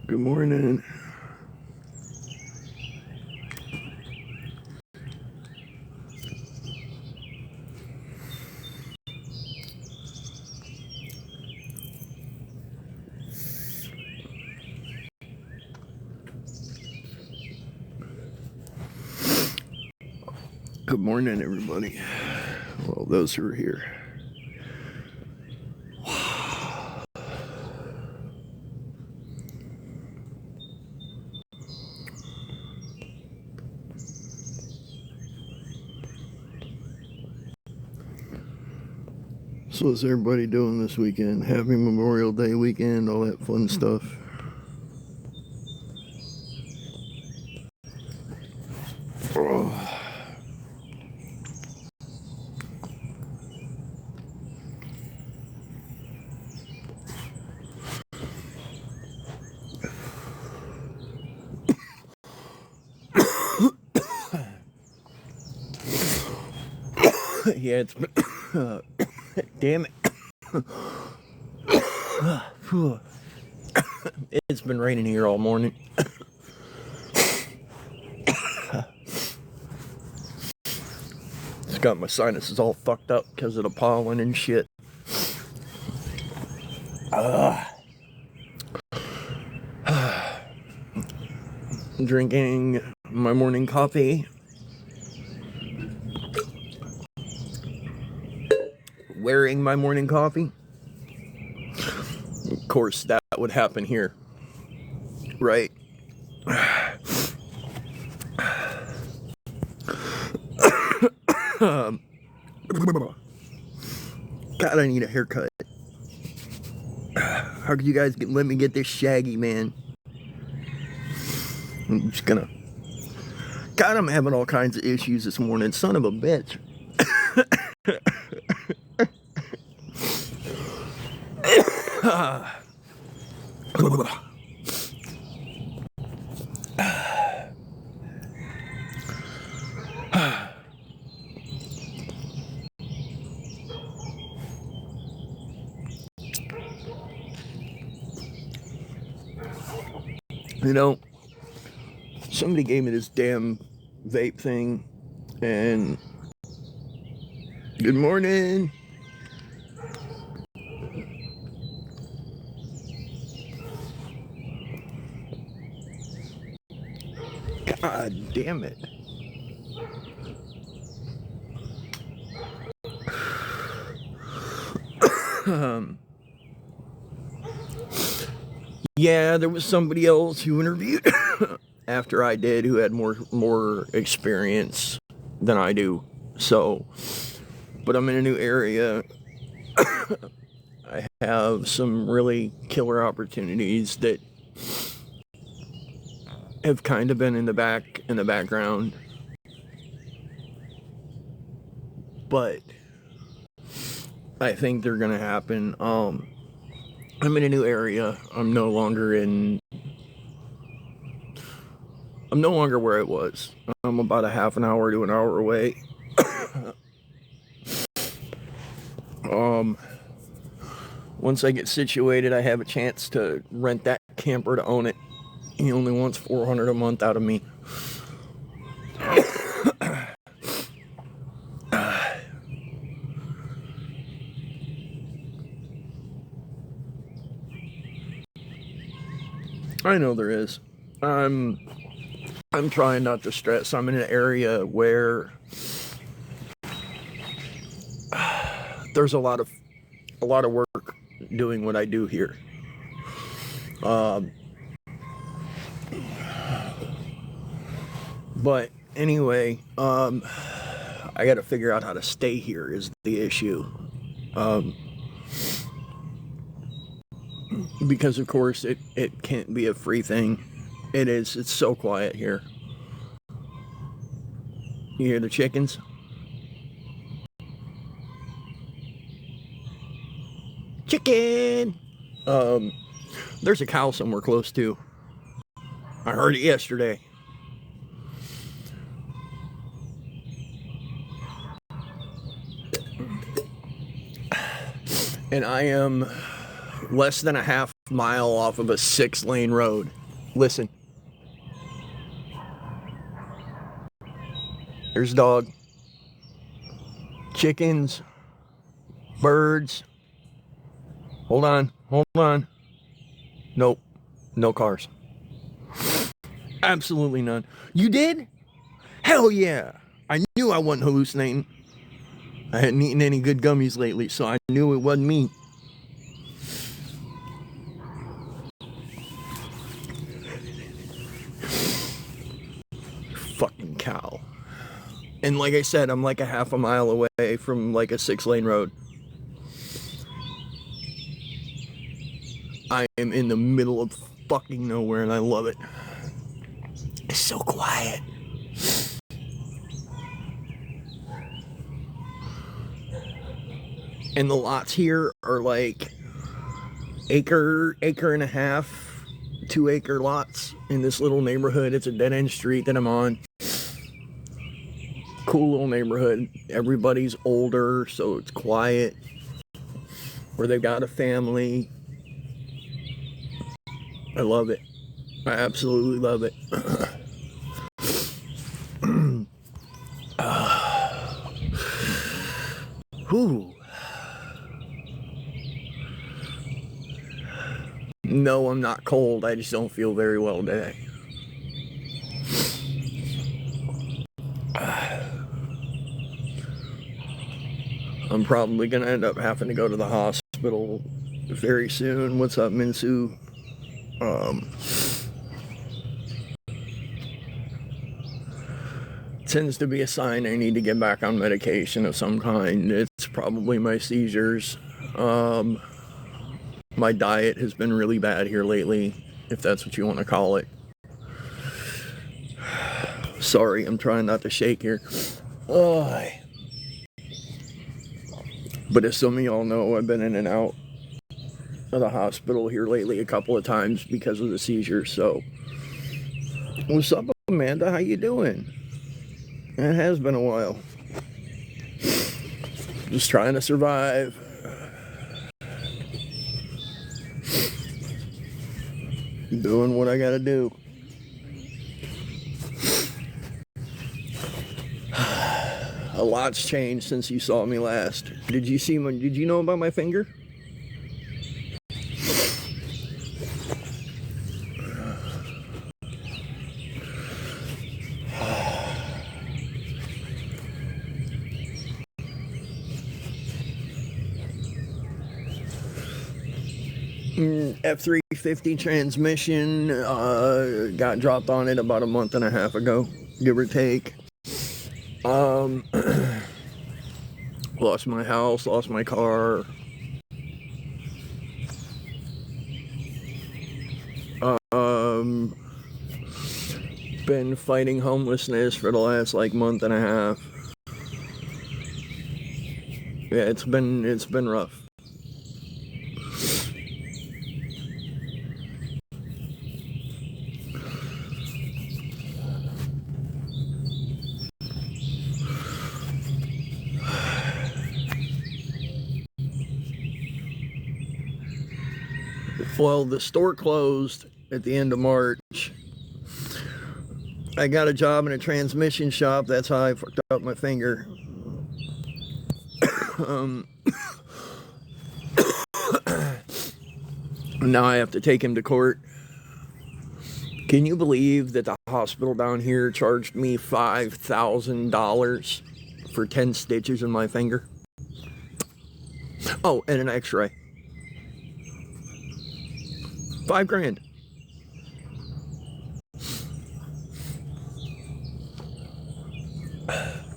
Good morning. Good morning, everybody. Well, those who are here. So what's everybody doing this weekend? Happy Memorial Day weekend, all that fun stuff. Oh. Yeah, it's been damn it. It's been raining here all morning. It's got my sinuses all fucked up because of the pollen and shit. Drinking my morning coffee. Wearing my morning coffee. Of course, that would happen here. Right? God, I need a haircut. How could you guys let me get this shaggy, man? I'm just gonna... God, I'm having all kinds of issues this morning. Son of a bitch. You know, somebody gave me this damn vape thing, and good morning. God damn it. Yeah, there was somebody else who interviewed after I did who had more experience than I do. So, but I'm in a new area. I have some really killer opportunities that have kind of been in the background. But I think they're gonna happen. I'm in a new area. I'm no longer where I was. I'm about a half an hour to an hour away. Once I get situated, I have a chance to rent that camper to own it. He only wants $400 a month out of me. I know there is. I'm trying not to stress. I'm in an area where there's a lot of work doing what I do here. But anyway, I got to figure out how to stay here is the issue. Because of course it can't be a free thing. It is. It's so quiet here. You hear the chickens? Chicken! There's a cow somewhere close to. I heard it yesterday. And I am less than a half mile off of a 6-lane road. Listen. There's dog. Chickens. Birds. Hold on. Hold on. Nope. No cars. Absolutely none. You did? Hell yeah. I knew I wasn't hallucinating. I hadn't eaten any good gummies lately, so I knew it wasn't me. Fucking cow. And like I said, I'm like a half a mile away from like a 6-lane road. I am in the middle of fucking nowhere and I love it. It's so quiet. And the lots here are like acre and a half, 2-acre lots in this little neighborhood. It's a dead-end street that I'm on. Cool little neighborhood. Everybody's older, so it's quiet. Where they've got a family. I love it. I absolutely love it. Whew. No, I'm not cold. I just don't feel very well today. I'm probably going to end up having to go to the hospital very soon. What's up, Minsu? Tends to be a sign I need to get back on medication of some kind. It's probably my seizures. My diet has been really bad here lately, if that's what you want to call it. Sorry, I'm trying not to shake here. Oh. But as some of y'all know, I've been in and out of the hospital here lately a couple of times because of the seizures. So, what's up, Amanda? How you doing? It has been a while. Just trying to survive. Doing what I gotta do. A lot's changed since you saw me last. Did you know about my finger? F350 transmission got dropped on it about a month and a half ago, give or take. Lost my house, lost my car. Been fighting homelessness for the last like month and a half. Yeah, it's been rough. Well, the store closed at the end of March. I got a job in a transmission shop. That's how I fucked up my finger. Now I have to take him to court. Can you believe that the hospital down here charged me $5,000 for 10 stitches in my finger? Oh, and an x-ray. $5,000.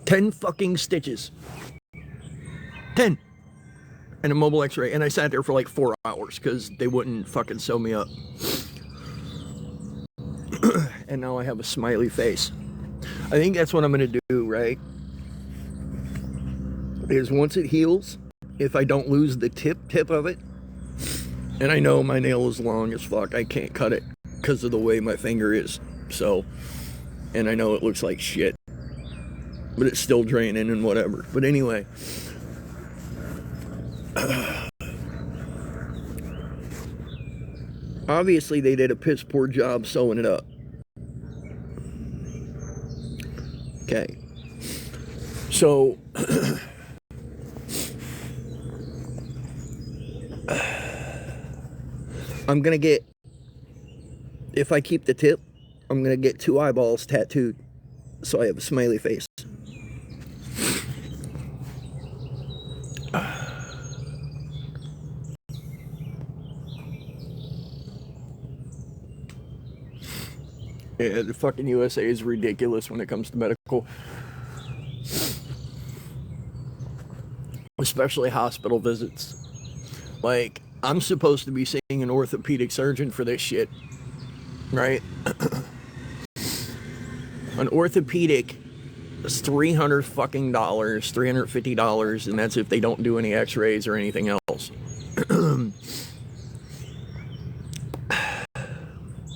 10 fucking stitches. 10. And a mobile x-ray. And I sat there for like 4 hours because they wouldn't fucking sew me up. And now I have a smiley face. I think that's what I'm going to do, right? Is once it heals, if I don't lose the tip of it, and I know my nail is long as fuck, I can't cut it because of the way my finger is. So, and I know it looks like shit, but it's still draining and whatever. But anyway, Obviously, they did a piss poor job sewing it up. Okay. So, I'm going to get, if I keep the tip, I'm going to get 2 eyeballs tattooed so I have a smiley face. Yeah, the fucking USA is ridiculous when it comes to medical. Especially hospital visits. Like, I'm supposed to be seeing an orthopedic surgeon for this shit. Right? An orthopedic is $300 fucking dollars, $350, and that's if they don't do any x-rays or anything else. And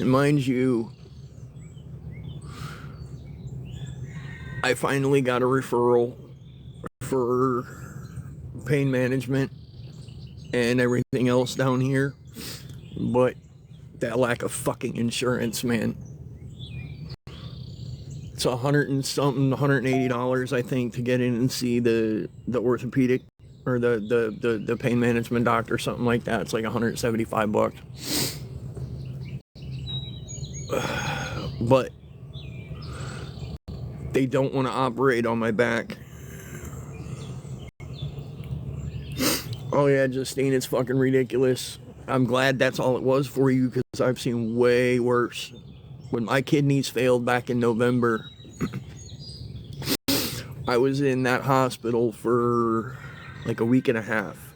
mind you, I finally got a referral for pain management and everything else down here, but that lack of fucking insurance, man. It's $100 and something, $180, I think, to get in and see the orthopedic or the pain management doctor, something like that. It's like $175. But they don't want to operate on my back. Oh yeah, Justine, it's fucking ridiculous. I'm glad that's all it was for you, because I've seen way worse. When my kidneys failed back in November, I was in that hospital for like a week and a half.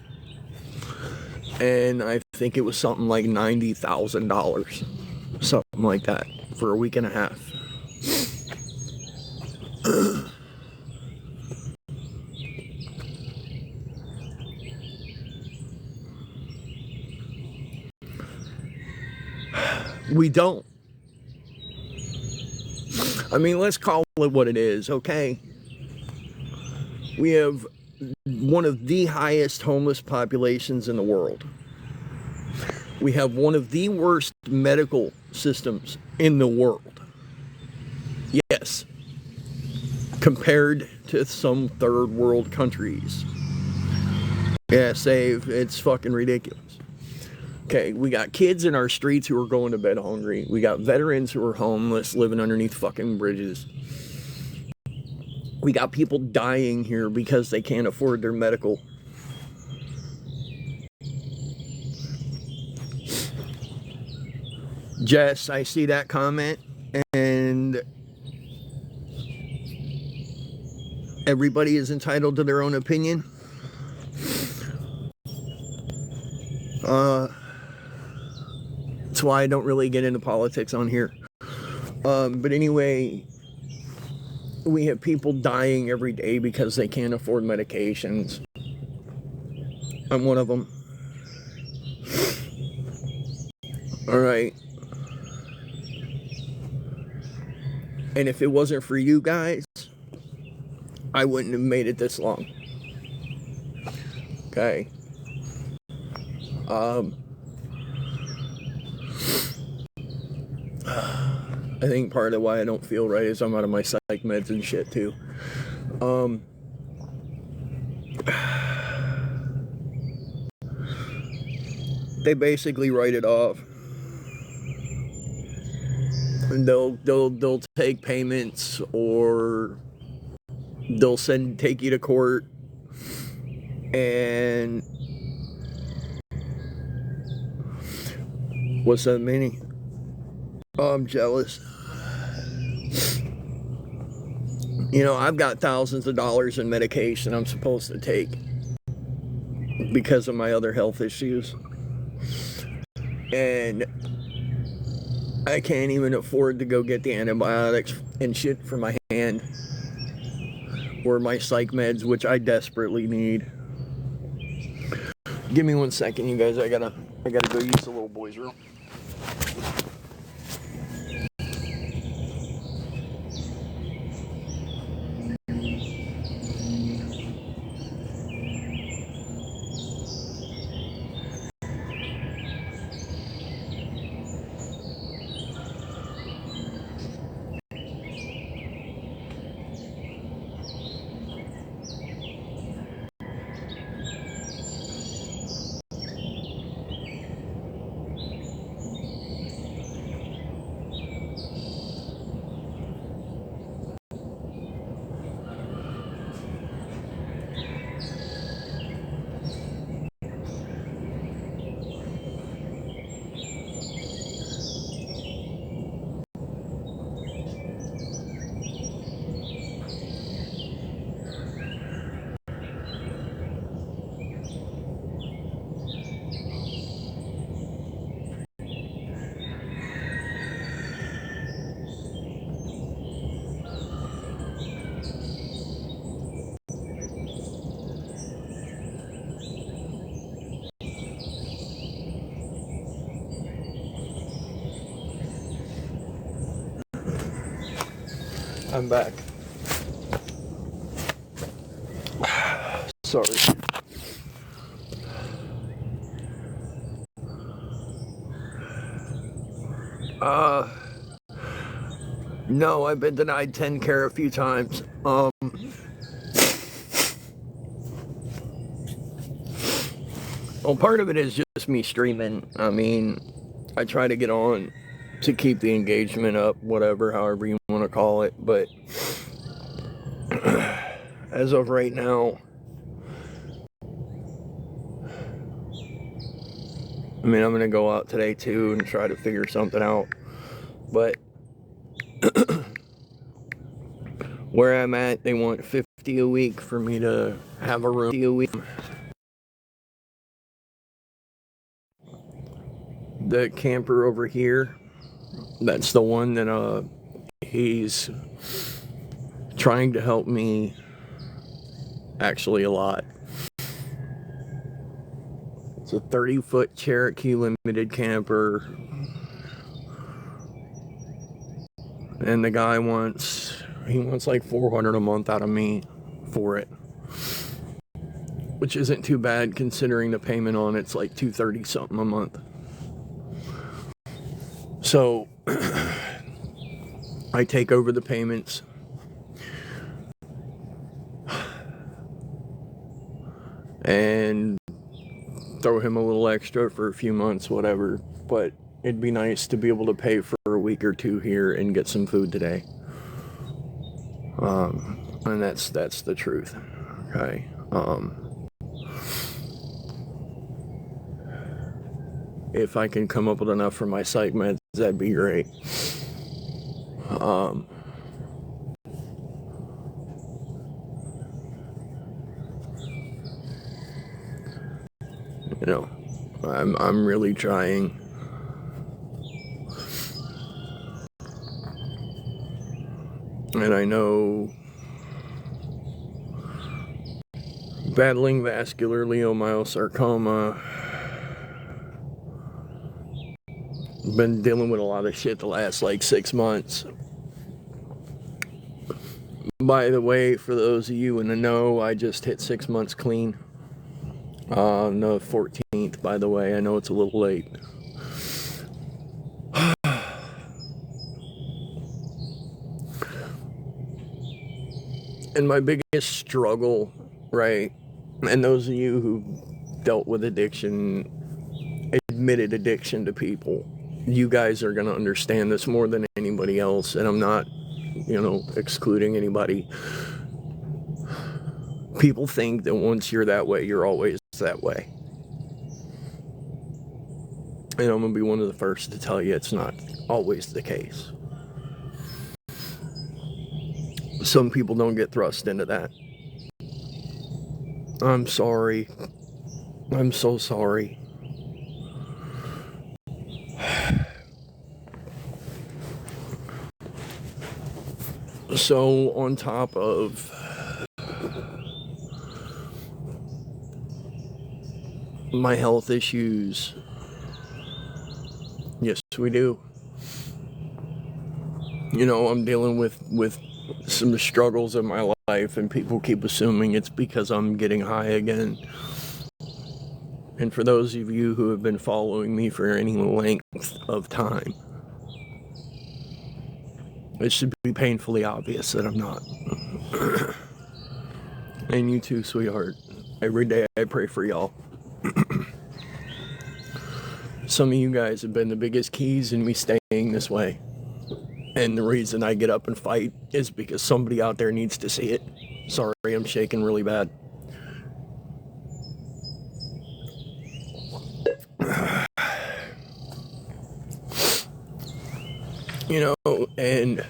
And I think it was something like $90,000. Something like that for a week and a half. We don't. I mean, let's call it what it is, okay? We have one of the highest homeless populations in the world. We have one of the worst medical systems in the world. Yes. Compared to some third world countries. Yeah, it's fucking ridiculous. Okay, we got kids in our streets who are going to bed hungry. We got veterans who are homeless, living underneath fucking bridges. We got people dying here because they can't afford their medical. Jess, I see that comment, and everybody is entitled to their own opinion. That's why I don't really get into politics on here. But anyway, we have people dying every day because they can't afford medications. I'm one of them. All right. And if it wasn't for you guys, I wouldn't have made it this long. Okay. I think part of why I don't feel right is I'm out of my psych meds and shit too. They basically write it off. And they'll take payments, or they'll take you to court, and what's that meaning? Oh, I'm jealous. You know, I've got thousands of dollars in medication I'm supposed to take because of my other health issues. And I can't even afford to go get the antibiotics and shit for my hand or my psych meds, which I desperately need. Give me 1 second, you guys. I gotta go use the little boy's room. I'm back. Sorry. No, I've been denied 10 care a few times. Well, part of it is just me streaming. I mean, I try to get on to keep the engagement up, whatever, however you want to call it. But as of right now, I mean, I'm going to go out today too and try to figure something out. But where I'm at, they want 50 a week for me to have a room a week. The camper over here, that's the one that he's trying to help me actually a lot. It's a 30-foot Cherokee limited camper. And the guy wants like $400 a month out of me for it. Which isn't too bad considering the payment on it's like $230 something a month. So I take over the payments. And throw him a little extra for a few months, whatever. But it'd be nice to be able to pay for a week or two here and get some food today. And that's the truth. Okay. If I can come up with enough for my psych meds, that'd be great. You know, I'm really trying. And I know battling vascular leiomyosarcoma, been dealing with a lot of shit the last like 6 months. By the way, for those of you in the know, I just hit 6 months clean. On the 14th, by the way. I know it's a little late. And my biggest struggle, right, and those of you who dealt with addiction, admitted addiction to people, you guys are going to understand this more than anybody else, and I'm not, excluding anybody. People think that once you're that way, you're always that way. And I'm going to be one of the first to tell you it's not always the case. Some people don't get thrust into that. I'm sorry. I'm so sorry. So, on top of my health issues, yes, we do. I'm dealing with some struggles in my life, and people keep assuming it's because I'm getting high again. And for those of you who have been following me for any length of time, it should be painfully obvious that I'm not. And you too, sweetheart. Every day I pray for y'all. Some of you guys have been the biggest keys in me staying this way. And the reason I get up and fight is because somebody out there needs to see it. Sorry, I'm shaking really bad. And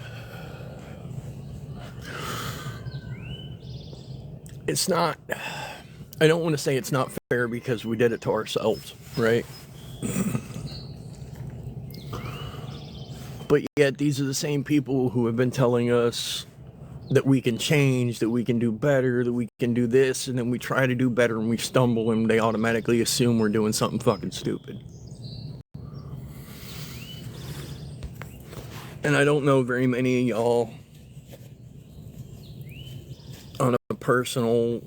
it's not, I don't want to say it's not fair because we did it to ourselves, right? But yet these are the same people who have been telling us that we can change, that we can do better, that we can do this, and then we try to do better and we stumble and they automatically assume we're doing something fucking stupid. And I don't know very many of y'all personal,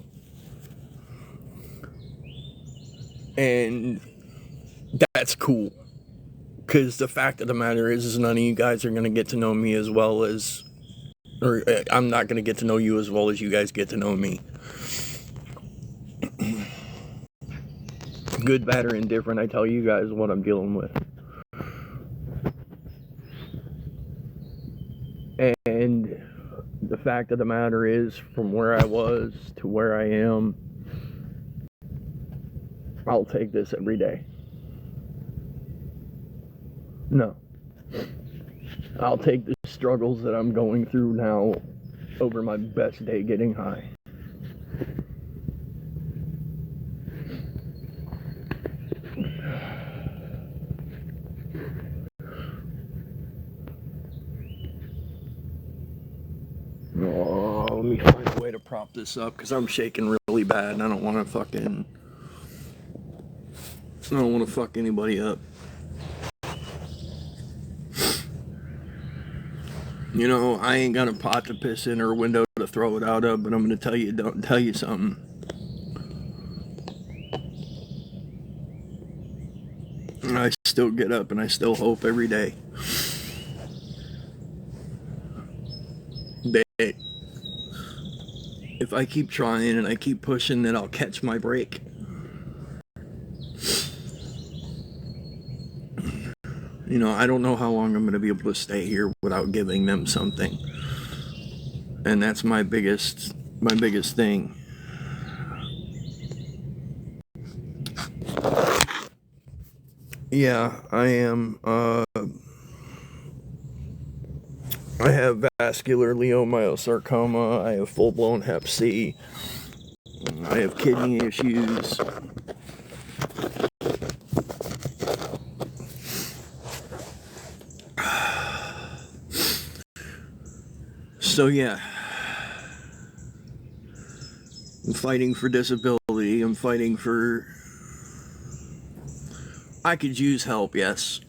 and that's cool. Because the fact of the matter is none of you guys are going to get to know me as well as, or I'm not going to get to know you as well as you guys get to know me. Good, bad, or indifferent, I tell you guys what I'm dealing with. And the fact of the matter is, from where I was to where I am, I'll take this every day. No. I'll take the struggles that I'm going through now over my best day getting high. Oh, let me find a way to prop this up because I'm shaking really bad and I don't want to fuck anybody up. You know, I ain't got a pot to piss in or a window to throw it out of, but I'm going to tell you something. I still get up and I still hope every day that if I keep trying and I keep pushing, that I'll catch my break. You know, I don't know how long I'm going to be able to stay here without giving them something. And that's my biggest thing. Yeah, I am. I have vascular leiomyosarcoma. I have full-blown hep C. I have kidney issues. So yeah, I'm fighting for disability. I'm fighting for... I could use help, yes.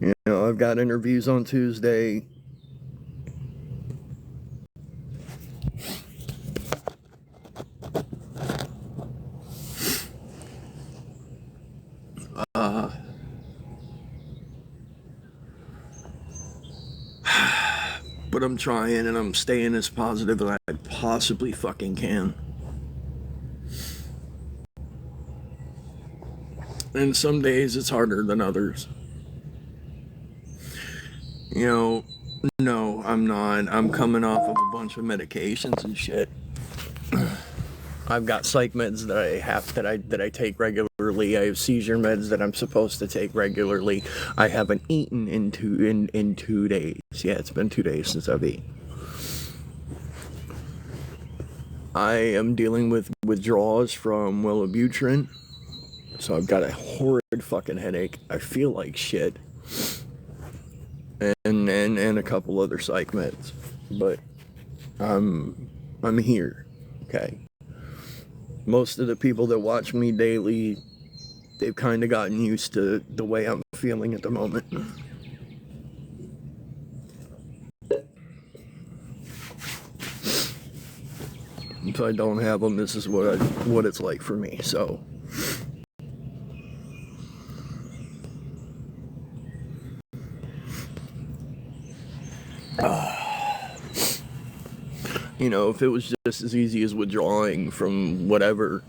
You know, I've got interviews on Tuesday. But I'm trying and I'm staying as positive as I possibly fucking can. And some days it's harder than others. You know, no, I'm not. I'm coming off of a bunch of medications and shit. I've got psych meds that I take regularly. I have seizure meds that I'm supposed to take regularly. I haven't eaten in 2 days. Yeah, it's been 2 days since I've eaten. I am dealing with withdrawals from Wellbutrin, so I've got a horrid fucking headache. I feel like shit, and a couple other psych meds, but I'm here. Okay. Most of the people that watch me daily, they've kind of gotten used to the way I'm feeling at the moment. If I don't have them, this is what it's like for me. So, you know, if it was just as easy as withdrawing from whatever,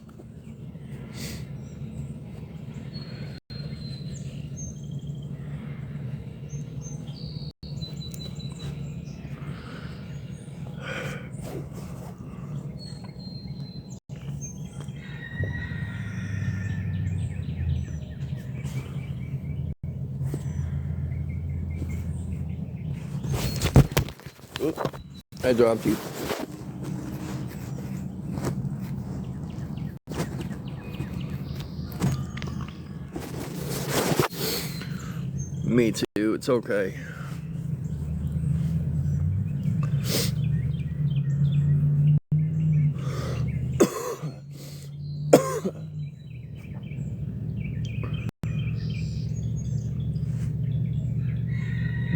oops, I dropped you. Me too, it's okay.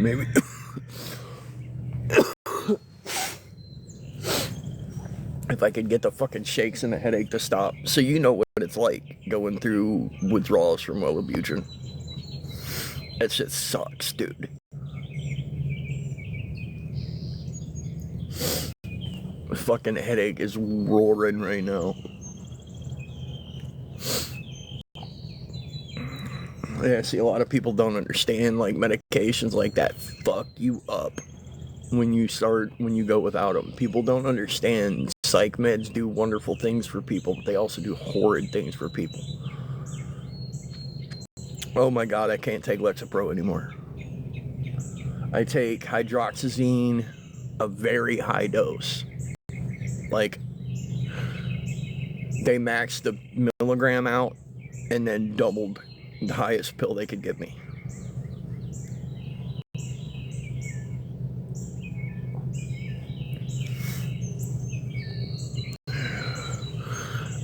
Maybe. If I could get the fucking shakes and the headache to stop. So you know what it's like going through withdrawals from Wellbutrin. That shit sucks, dude. The fucking headache is roaring right now. Yeah, I see a lot of people don't understand, like, medications like that fuck you up when you go without them. People don't understand psych meds do wonderful things for people, but they also do horrid things for people. Oh my god, I can't take Lexapro anymore. I take hydroxyzine, a very high dose. Like, they maxed the milligram out and then doubled the highest pill they could give me.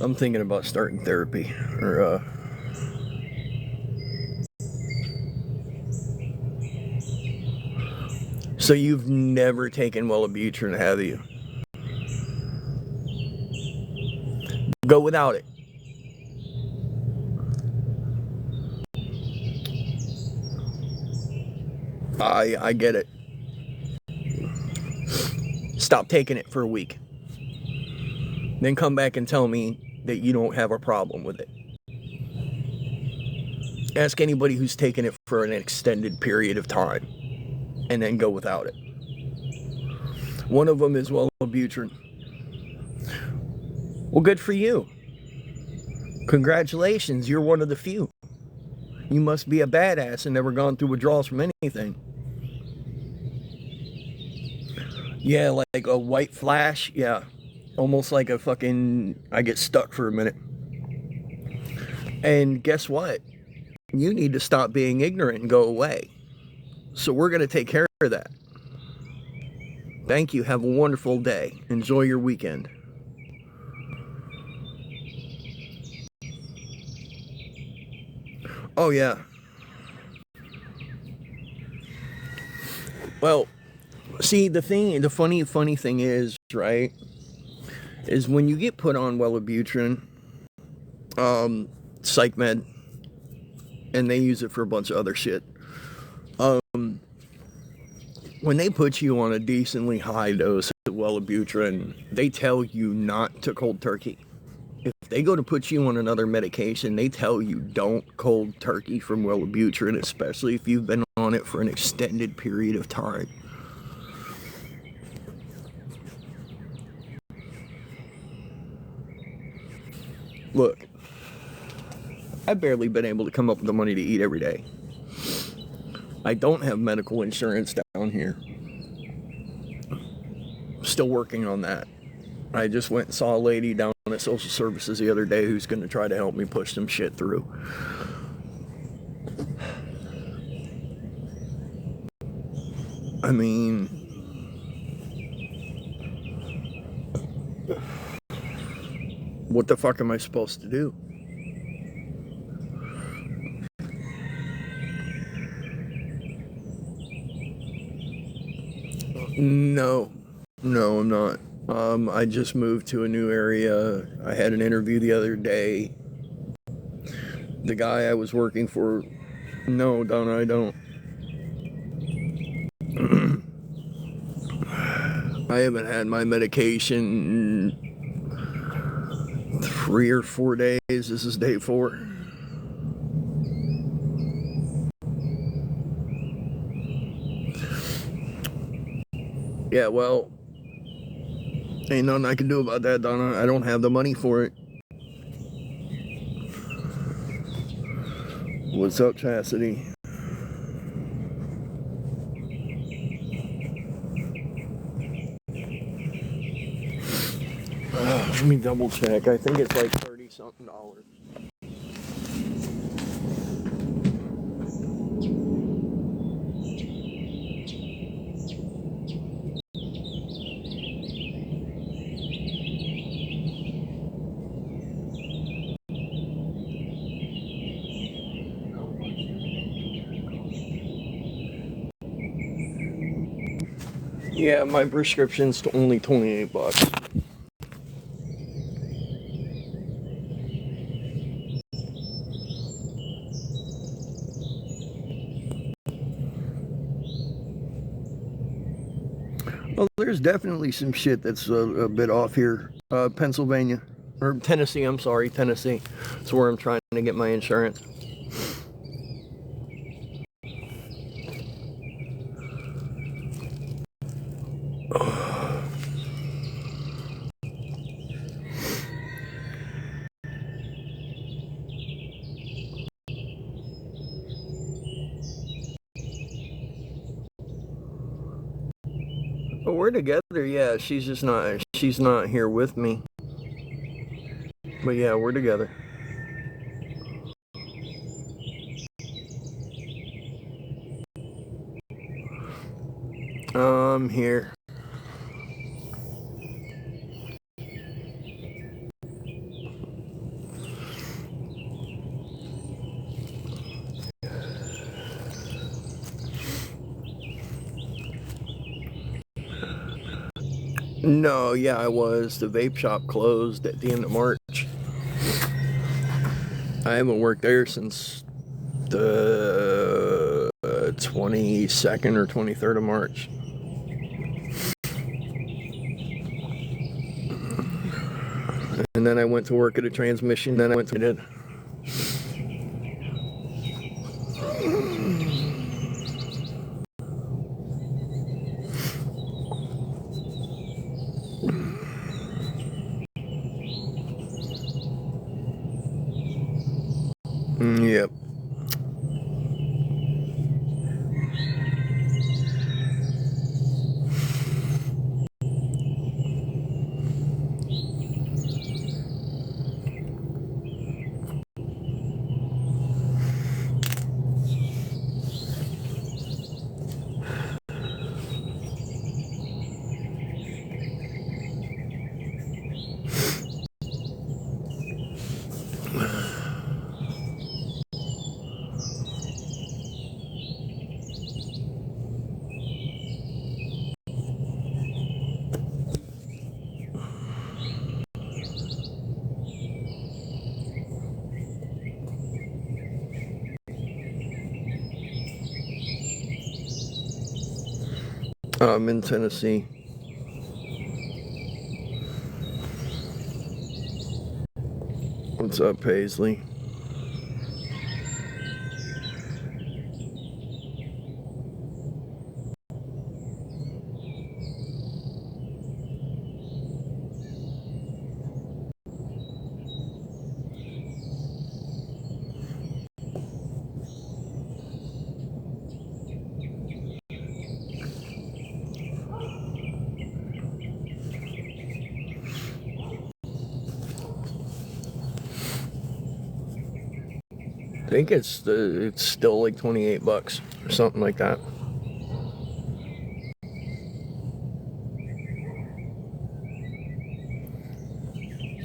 I'm thinking about starting therapy, or So you've never taken Wellbutrin, have you? Go without it. I get it. Stop taking it for a week. Then come back and tell me that you don't have a problem with it. Ask anybody who's taken it for an extended period of time and then go without it. One of them is Wellbutrin. Well, good for you. Congratulations, you're one of the few. You must be a badass and never gone through withdrawals from anything. Yeah, like a white flash. Yeah, almost like a fucking... I get stuck for a minute. And guess what? You need to stop being ignorant and go away. So we're going to take care of that. Thank you. Have a wonderful day. Enjoy your weekend. Oh, yeah. Well, see, the funny thing is, right, is when you get put on Wellbutrin, psych med, and they use it for a bunch of other shit. When they put you on a decently high dose of Wellbutrin, they tell you not to cold turkey. If they go to put you on another medication, they tell you don't cold turkey from Wellbutrin, especially if you've been on it for an extended period of time. Look, I've barely been able to come up with the money to eat every day. I don't have medical insurance down here. Still working on that. I just went and saw a lady down at social services the other day who's going to try to help me push some shit through. I mean, what the fuck am I supposed to do? No, I'm not. I just moved to a new area. I had an interview the other day. The guy I was working for... No, Donna, I don't. I haven't had my medication in 3 or 4 days. This is day 4. Yeah, well, ain't nothing I can do about that, Donna. I don't have the money for it. What's up, Chastity? Let me double check. I think it's like $30-something. Yeah, my prescription's only 28 bucks. Well, there's definitely some shit that's a bit off here. Pennsylvania. Or Tennessee, I'm sorry, Tennessee. That's where I'm trying to get my insurance. But we're together, yeah. She's not here with me. But yeah, we're together. Here. No, yeah, I was. The vape shop closed at the end of March. I haven't worked there since the 22nd or 23rd of March. And then I went to work at a transmission. Then I went to it. Yep. I'm in Tennessee. What's up, Paisley? I think it's still like 28 bucks or something like that.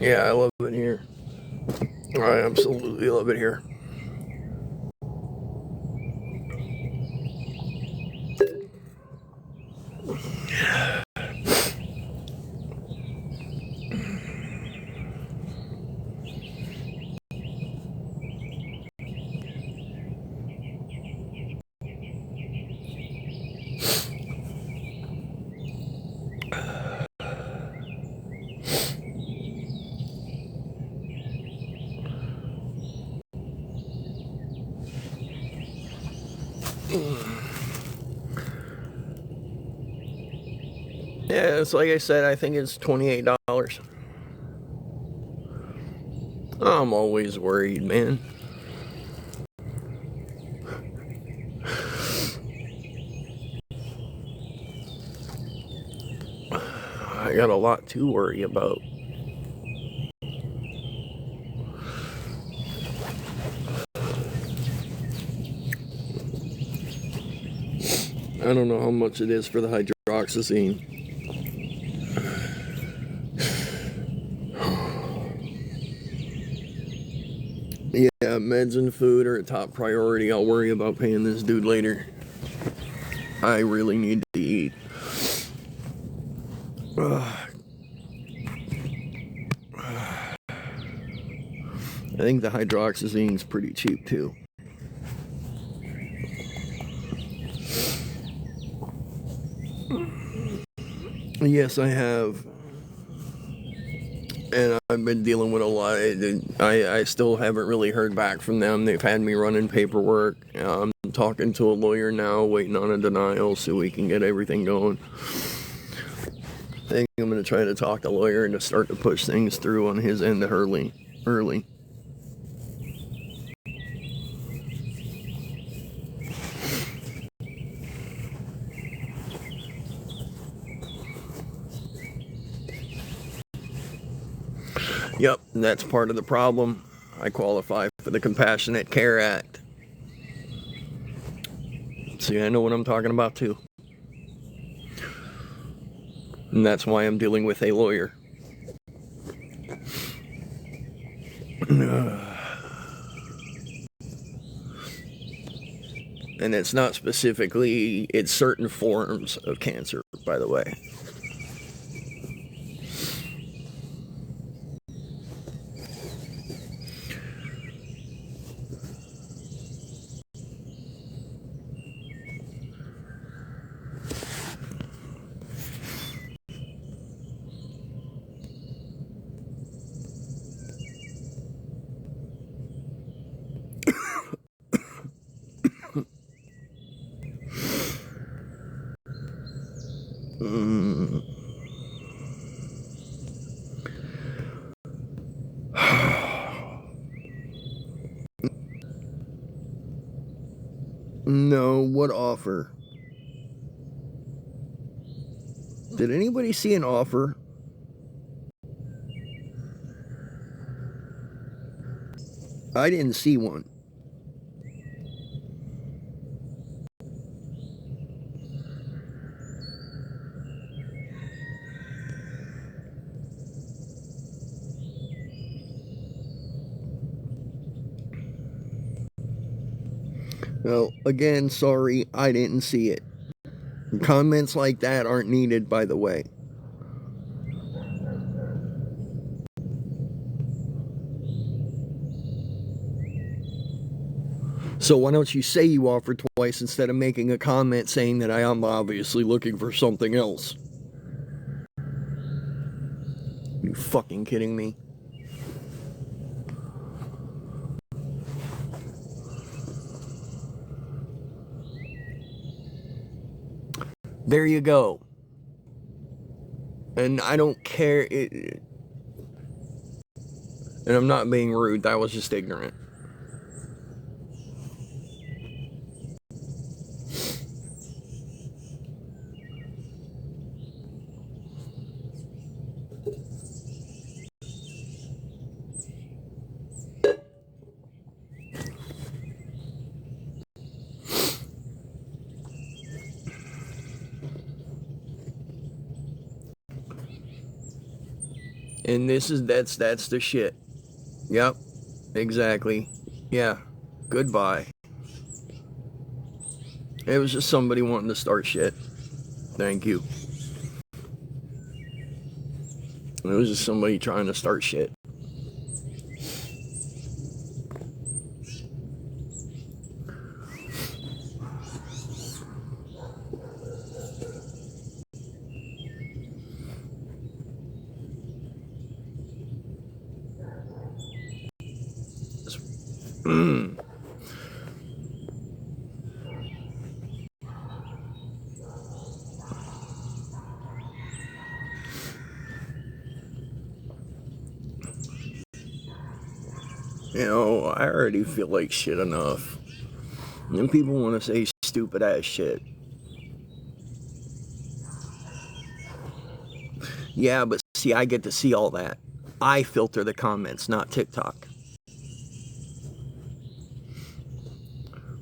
Yeah, I love it here. I absolutely love it here. Yeah, it's like I said, I think it's $28. I'm always worried, man. I got a lot to worry about. I don't know how much it is for the hydroxyzine. Yeah, meds and food are a top priority. I'll worry about paying this dude later. I really need to eat. I think the hydroxyzine's pretty cheap too. Yes, I have. And I've been dealing with a lot. I still haven't really heard back from them. They've had me running paperwork. I'm talking to a lawyer now, waiting on a denial so we can get everything going. I think I'm going to try to talk to a lawyer and to start to push things through on his end early. Yep, that's part of the problem. I qualify for the Compassionate Care Act. See, I know what I'm talking about too. And that's why I'm dealing with a lawyer. And it's not specifically, it's certain forms of cancer, by the way. No, what offer? Did anybody see an offer? I didn't see one. Well, again, sorry, I didn't see it. Comments like that aren't needed, by the way. So why don't you say you offered twice instead of making a comment saying that I am obviously looking for something else? You fucking kidding me? There you go. And I don't care. And I'm not being rude. That was just ignorant. And that's the shit. Yep. Exactly. Yeah. Goodbye. It was just somebody wanting to start shit. Thank you. It was just somebody trying to start shit. You know, I already feel like shit enough. And people want to say stupid ass shit. Yeah, but see, I get to see all that. I filter the comments, not TikTok.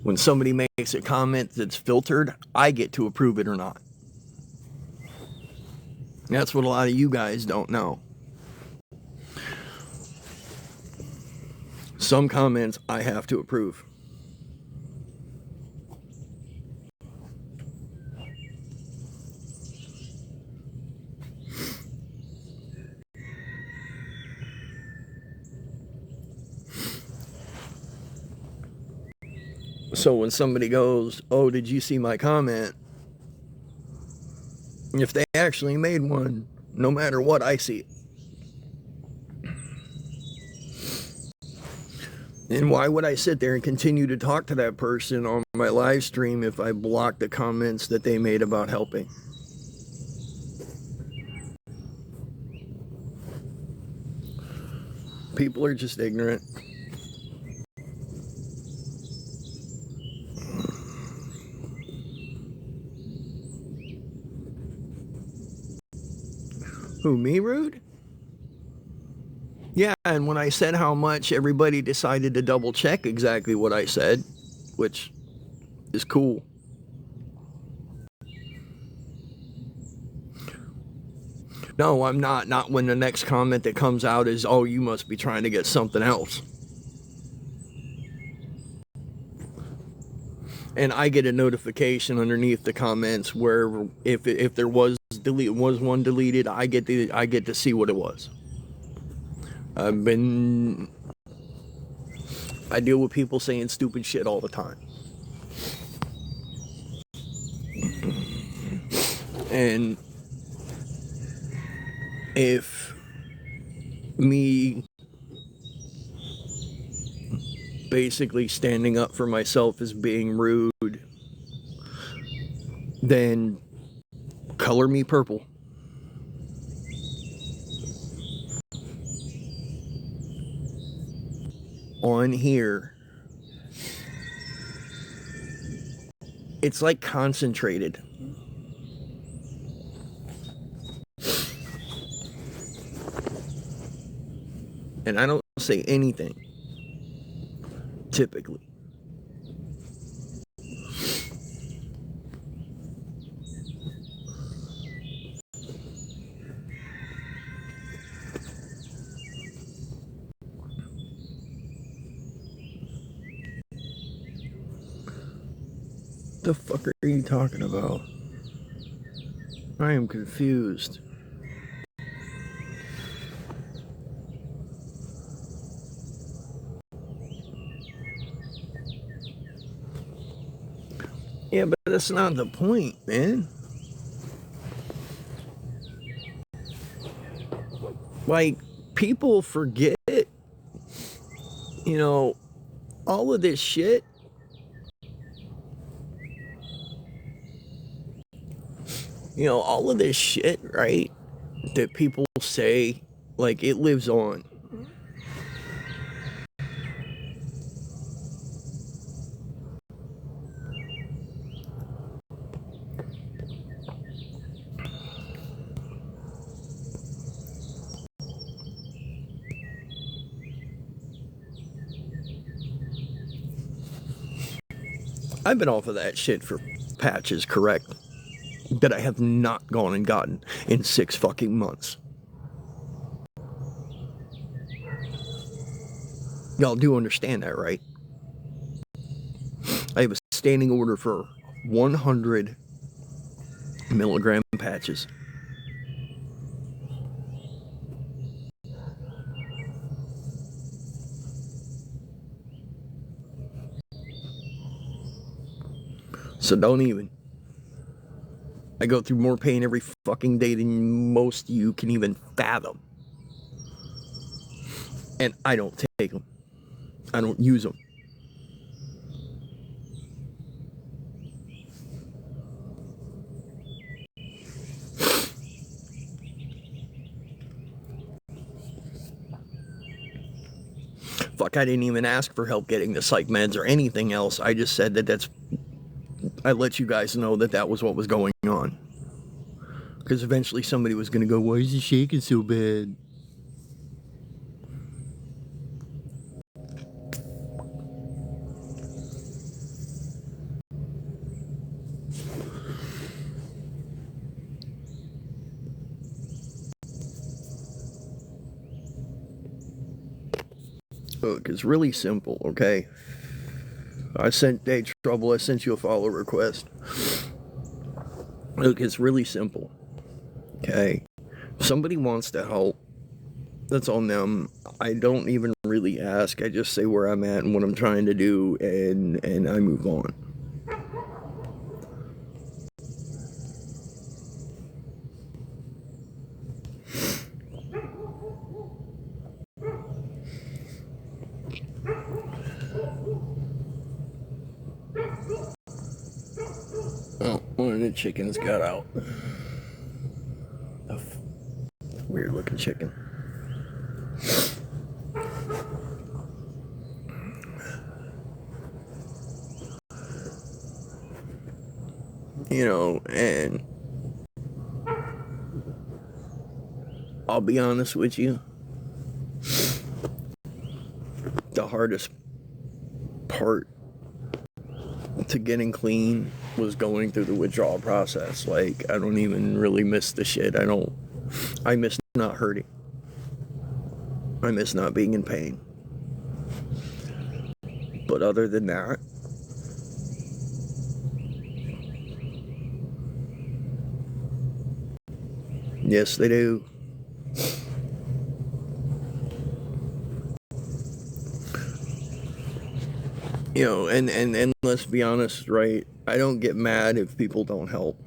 When somebody makes a comment that's filtered, I get to approve it or not. That's what a lot of you guys don't know. Some comments I have to approve. So when somebody goes, oh, did you see my comment? If they actually made one, no matter what, I see it. And why would I sit there and continue to talk to that person on my live stream if I block the comments that they made about helping? People are just ignorant. Who, me, Rude? Yeah, and when I said how much, everybody decided to double check exactly what I said, which is cool. No, I'm not. Not when the next comment that comes out is, oh, you must be trying to get something else. And I get a notification underneath the comments where if there was one deleted, I get to see what it was. I deal with people saying stupid shit all the time. And if me basically standing up for myself is being rude, then color me purple. On here, it's like concentrated. And I don't say anything, typically. The fuck are you talking about? I am confused. Yeah, but that's not the point, man. Like, people forget, you know, all of this shit. You know, all of this shit, right, that people say, like, it lives on. I've been off of that shit for patches, correct? That I have not gone and gotten in 6 fucking months. Y'all do understand that, right? I have a standing order for 100 milligram patches. So don't even. I go through more pain every fucking day than most of you can even fathom. And I don't take them. I don't use them. Fuck, I didn't even ask for help getting the psych meds or anything else. I just said that I let you guys know that was what was going on. Because eventually somebody was going to go, why is he shaking so bad? Look, it's really simple, okay? I sent you a follow request. Look, it's really simple, okay? If somebody wants to help, that's on them. I don't even really ask. I just say where I'm at and what I'm trying to do, and I move on. Oh, one of the chickens got out. A weird looking chicken. You know, and I'll be honest with you, the hardest part to getting clean was going through the withdrawal process. Like, I don't even really miss the shit. I miss not hurting. I miss not being in pain. But other than that, yes, they do. You know, and let's be honest, right? I don't get mad if people don't help.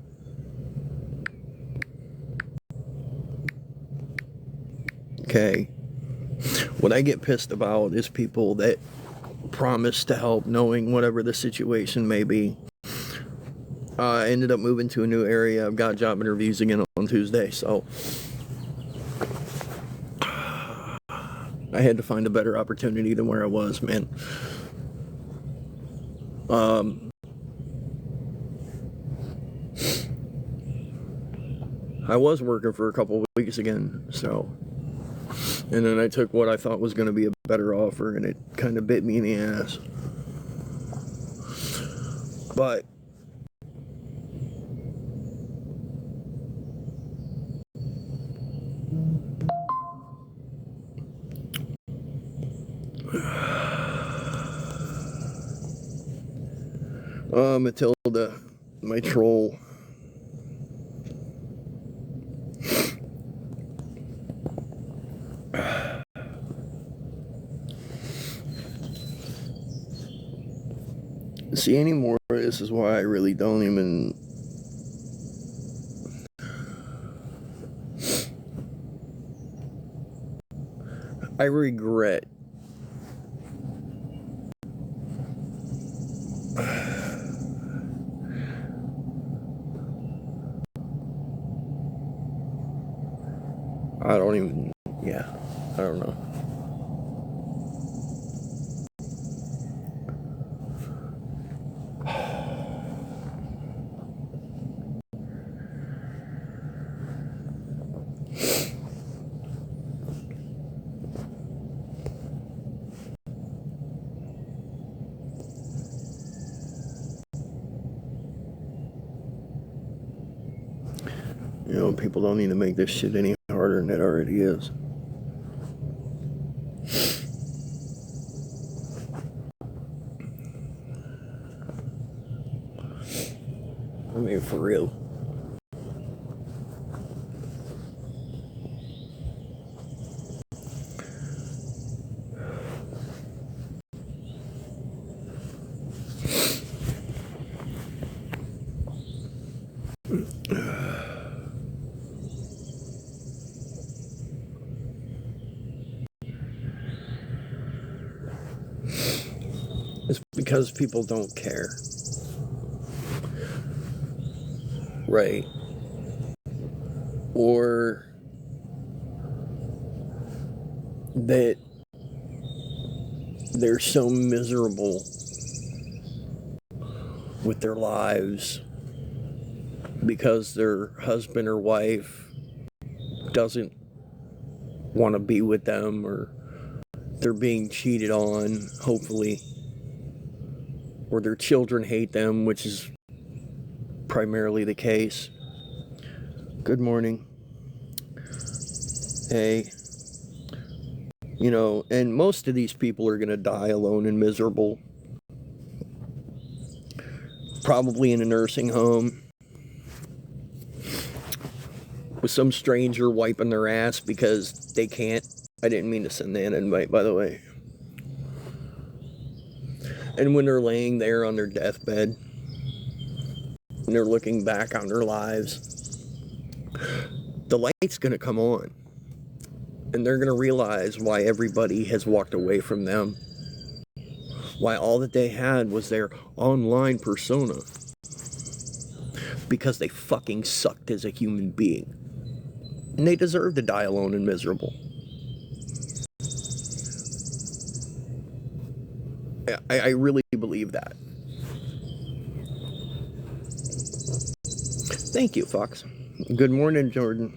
Okay. What I get pissed about is people that promise to help knowing whatever the situation may be. I ended up moving to a new area. I've got job interviews again on Tuesday, so I had to find a better opportunity than where I was, man. I was working for a couple of weeks again, so, and then I took what I thought was going to be a better offer, and it kind of bit me in the ass. But Matilda, my troll. See, anymore, this is why I really don't even... I regret I don't even, yeah, I don't know. You know, people don't need to make this shit any harder than it already is. I mean, for real. It's because people don't care. Right. Or that they're so miserable with their lives because their husband or wife doesn't want to be with them, or they're being cheated on, hopefully, or their children hate them, which is primarily the case. Good morning. Hey. You know, and most of these people are going to die alone and miserable. Probably in a nursing home. With some stranger wiping their ass because they can't. I didn't mean to send that invite, by the way. And when they're laying there on their deathbed, and they're looking back on their lives, the light's going to come on. And they're going to realize why everybody has walked away from them. Why all that they had was their online persona. Because they fucking sucked as a human being. And they deserve to die alone and miserable. I really believe that. Thank you, Fox. Good morning, Jordan.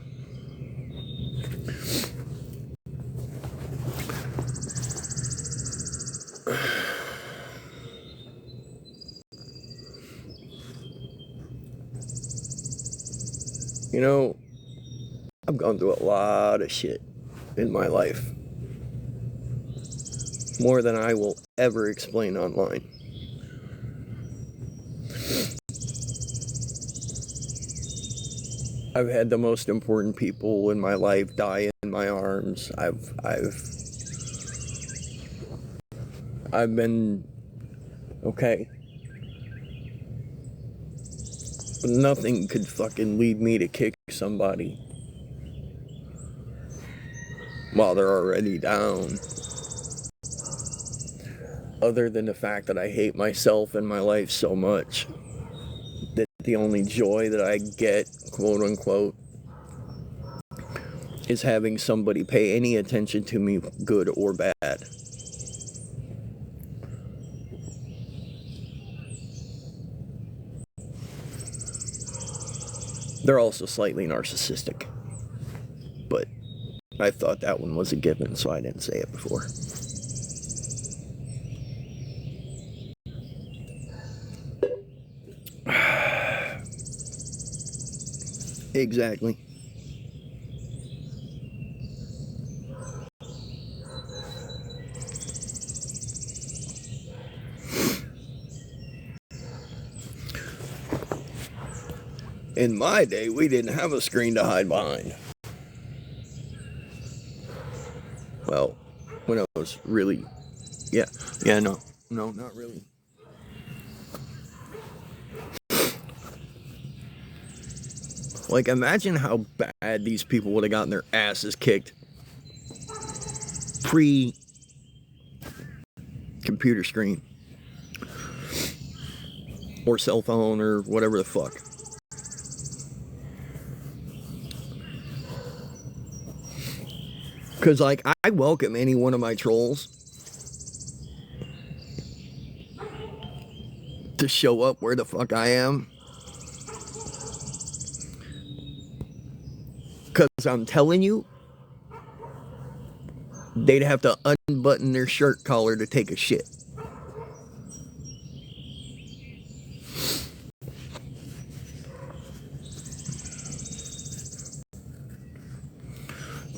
You know, I've gone through a lot of shit in my life. More than I will ever explain online. I've had the most important people in my life die in my arms. I've been okay. But nothing could fucking lead me to kick somebody while they're already down. Other than the fact that I hate myself and my life so much that the only joy that I get, quote unquote, is having somebody pay any attention to me, good or bad. They're also slightly narcissistic. But I thought that one was a given, so I didn't say it before. Exactly. In my day, we didn't have a screen to hide behind. Well, when I was really... Yeah, no, not really. Like, imagine how bad these people would have gotten their asses kicked pre-computer screen. Or cell phone, or whatever the fuck. Because, like, I welcome any one of my trolls to show up where the fuck I am. Because I'm telling you, they'd have to unbutton their shirt collar to take a shit.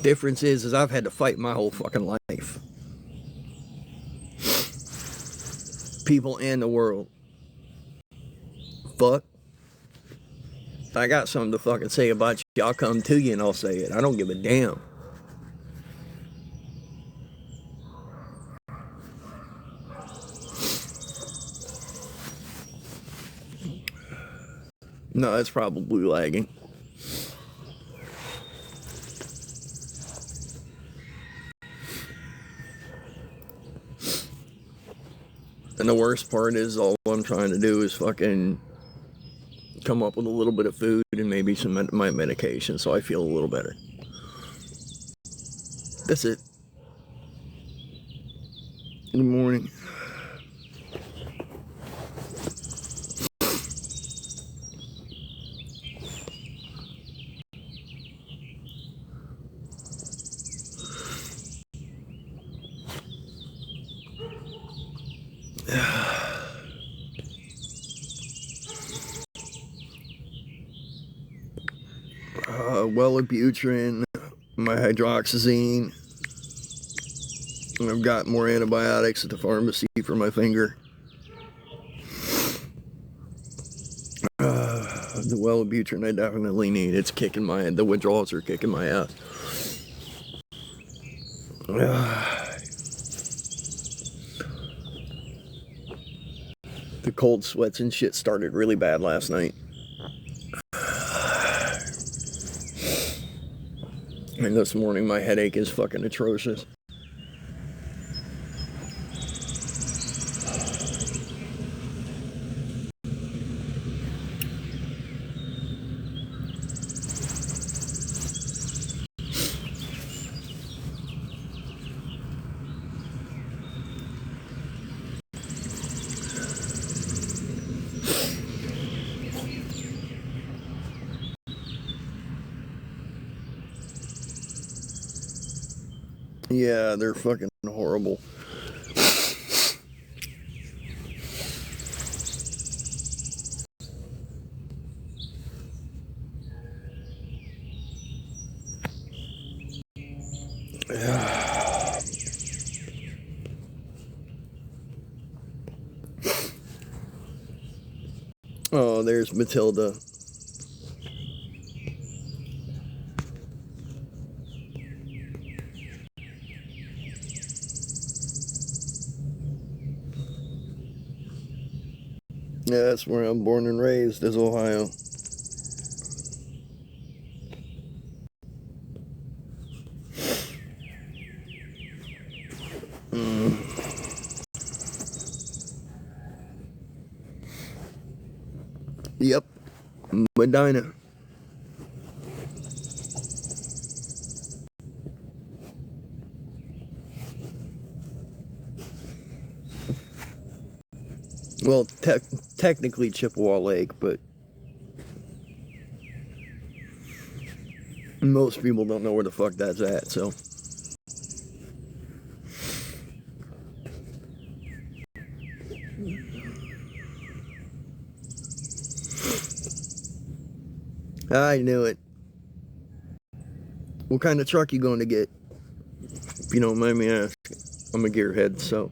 Difference is I've had to fight my whole fucking life. People and the world. Fuck. If I got something to fucking say about you, I'll come to you and I'll say it. I don't give a damn. No, that's probably lagging. And the worst part is all I'm trying to do is fucking come up with a little bit of food and maybe some my medication so I feel a little better. That's it. Good morning. Wellbutrin, my hydroxyzine. I've got more antibiotics at the pharmacy for my finger. The Wellbutrin I definitely need. It's kicking the withdrawals are kicking my ass. The cold sweats and shit started really bad last night. And this morning my headache is fucking atrocious. Yeah, they're fucking horrible. Oh, there's Matilda. Yeah, that's where I'm born and raised, is Ohio. Yep, Medina. Well, technically Chippewa Lake, but most people don't know where the fuck that's at, so. I knew it. What kind of truck you going to get? If you don't mind me asking. I'm a gearhead, so.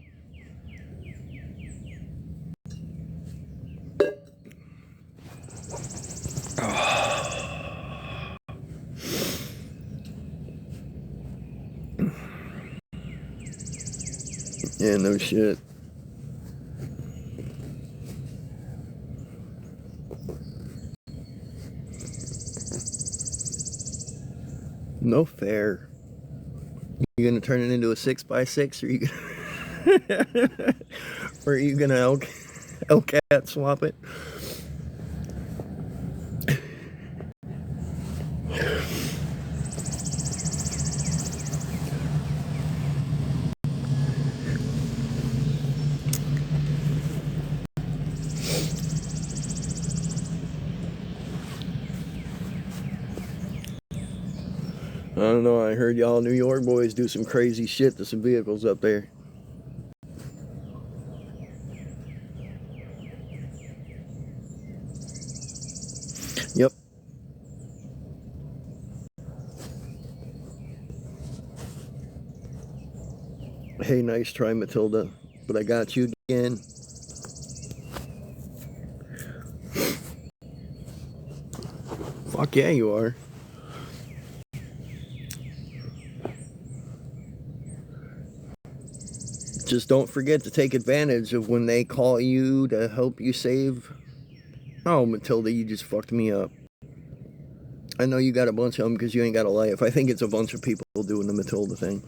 Yeah, no shit. No fair. You gonna turn it into a 6x6, or or are you gonna Hellcat swap it? I don't know, I heard y'all New York boys do some crazy shit to some vehicles up there. Yep. Hey, nice try, Matilda, but I got you again. Fuck yeah, you are. Just don't forget to take advantage of when they call you to help you save. Oh, Matilda, you just fucked me up. I know you got a bunch of them because you ain't got a life. I think it's a bunch of people doing the Matilda thing.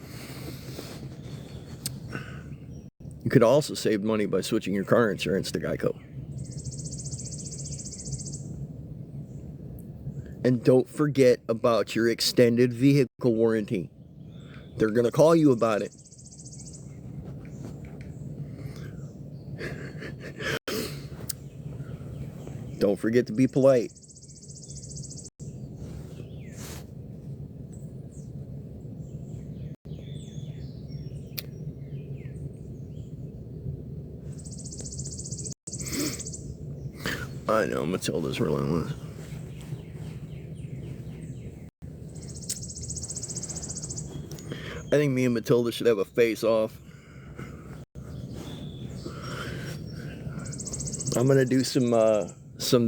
You could also save money by switching your car insurance to Geico. And don't forget about your extended vehicle warranty. They're going to call you about it. Don't forget to be polite. I know, Matilda's relentless. I think me and Matilda should have a face-off. I'm gonna do some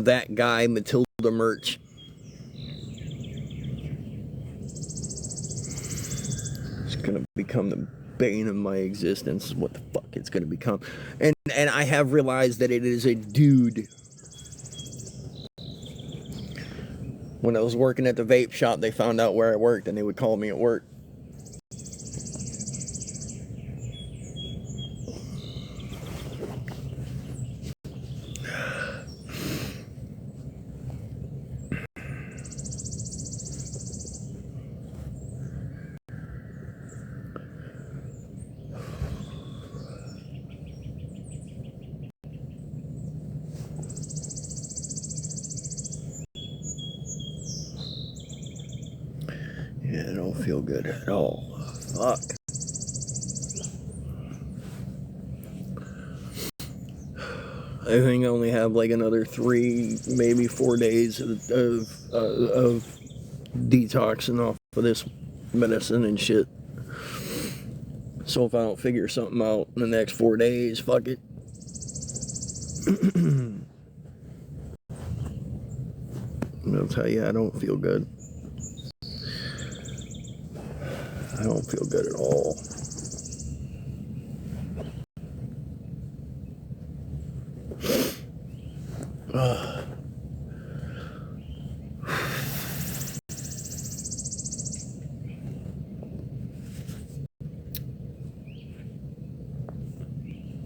That Guy Matilda merch. It's gonna become the bane of my existence is what the fuck it's gonna become. And I have realized that it is a dude. When I was working at the vape shop, they found out where I worked and they would call me at work. Yeah, I don't feel good at all. Fuck. I think I only have like another 3, maybe 4 days of detoxing off of this medicine and shit. So if I don't figure something out in the next 4 days, fuck it. I'll tell you, I don't feel good. I don't feel good at all.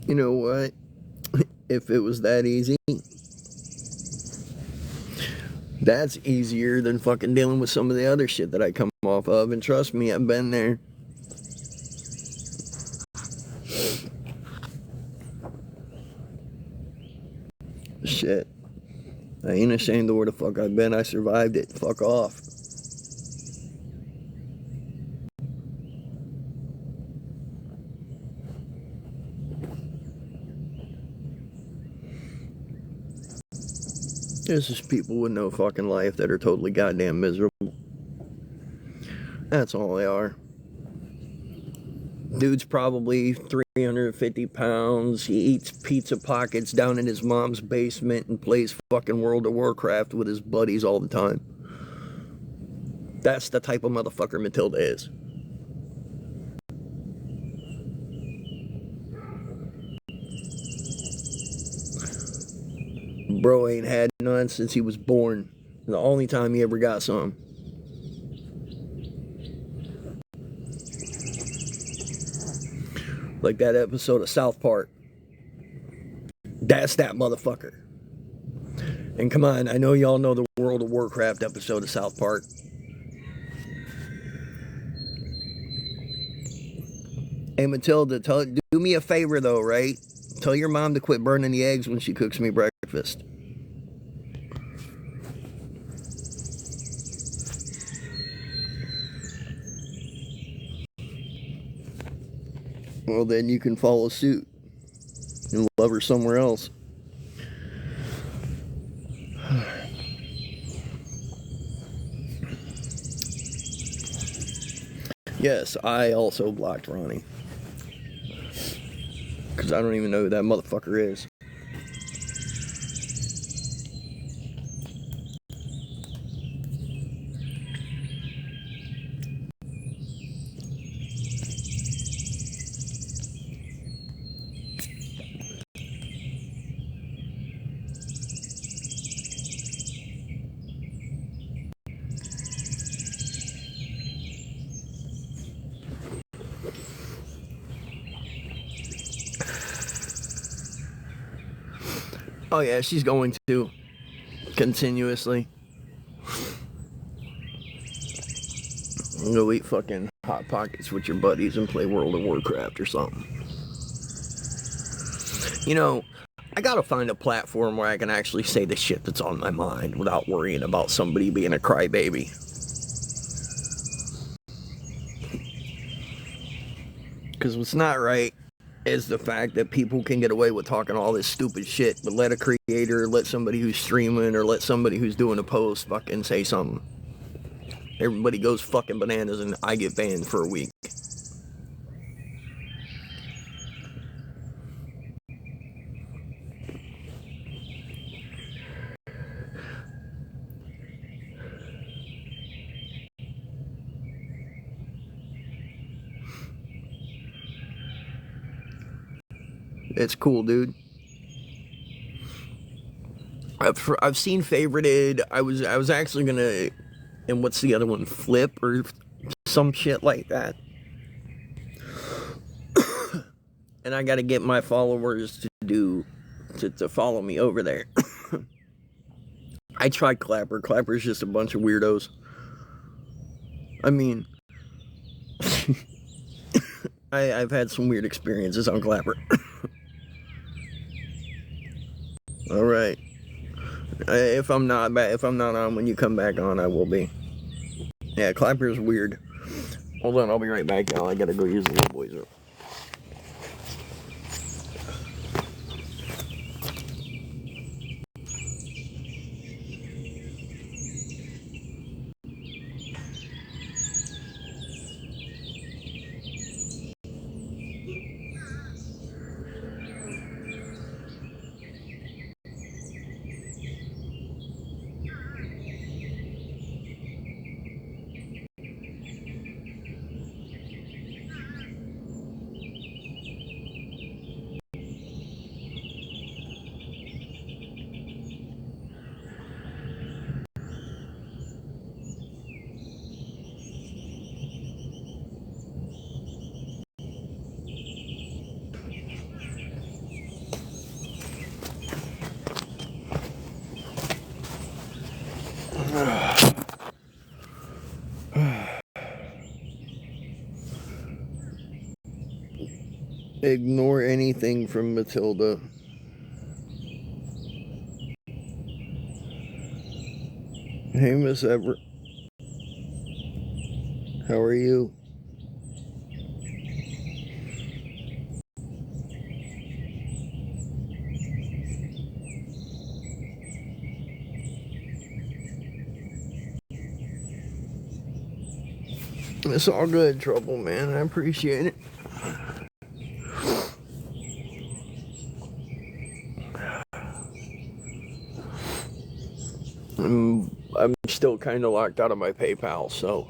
You know what? If it was that easy, that's easier than fucking dealing with some of the other shit that I come off of. And trust me, I've been there. Shit. I ain't ashamed of where the fuck I've been. I survived it. Fuck off. There's just people with no fucking life that are totally goddamn miserable. That's all they are. Dude's probably 350 pounds. He eats pizza pockets down in his mom's basement and plays fucking World of Warcraft with his buddies all the time. That's the type of motherfucker Matilda is. Bro ain't had none since he was born. The only time he ever got some. Like that episode of South Park. That's that motherfucker. And come on, I know y'all know the World of Warcraft episode of South Park. Hey Matilda, do me a favor though, right? Tell your mom to quit burning the eggs when she cooks me breakfast. Well, then you can follow suit and love her somewhere else. Yes, I also blocked Ronnie. Because I don't even know who that motherfucker is. Oh yeah, she's going to. Continuously. Go eat fucking Hot Pockets with your buddies and play World of Warcraft or something. You know, I gotta find a platform where I can actually say the shit that's on my mind without worrying about somebody being a crybaby. Because what's not right is the fact that people can get away with talking all this stupid shit, but let a creator, let somebody who's streaming, or let somebody who's doing a post fucking say something. Everybody goes fucking bananas and I get banned for a week. It's cool, dude. I've seen Favorited. I was actually gonna, and what's the other one? Flip or some shit like that. And I gotta get my followers to follow me over there. I tried Clapper. Clapper's just a bunch of weirdos. I mean, I've had some weird experiences on Clapper. All right. If I'm not on when you come back on, I will be. Yeah, Clapper's weird. Hold on, I'll be right back, y'all. I gotta go use the little boy's room. Ignore anything from Matilda. Hey, Miss Everett. How are you? It's all good, Trouble, man. I appreciate it. I'm still kind of locked out of my PayPal, so.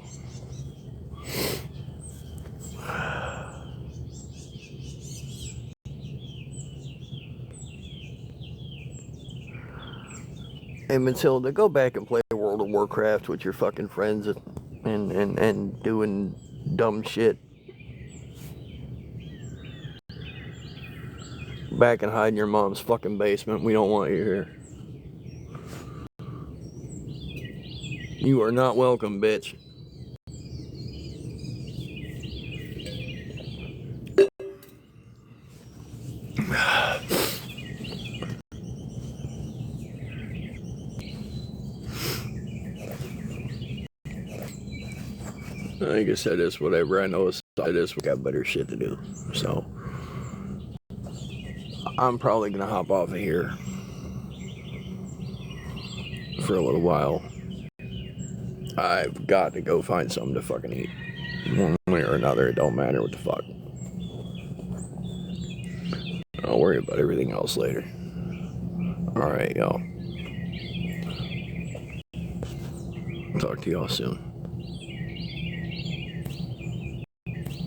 Hey, Matilda, go back and play World of Warcraft with your fucking friends and doing dumb shit. Back and hide in your mom's fucking basement. We don't want you here. You are not welcome, bitch. Like I said, it's whatever. I know it's we got better shit to do. So I'm probably gonna hop off of here for a little while. I've got to go find something to fucking eat. One way or another, it don't matter what the fuck. I'll worry about everything else later. Alright, y'all. Talk to y'all soon.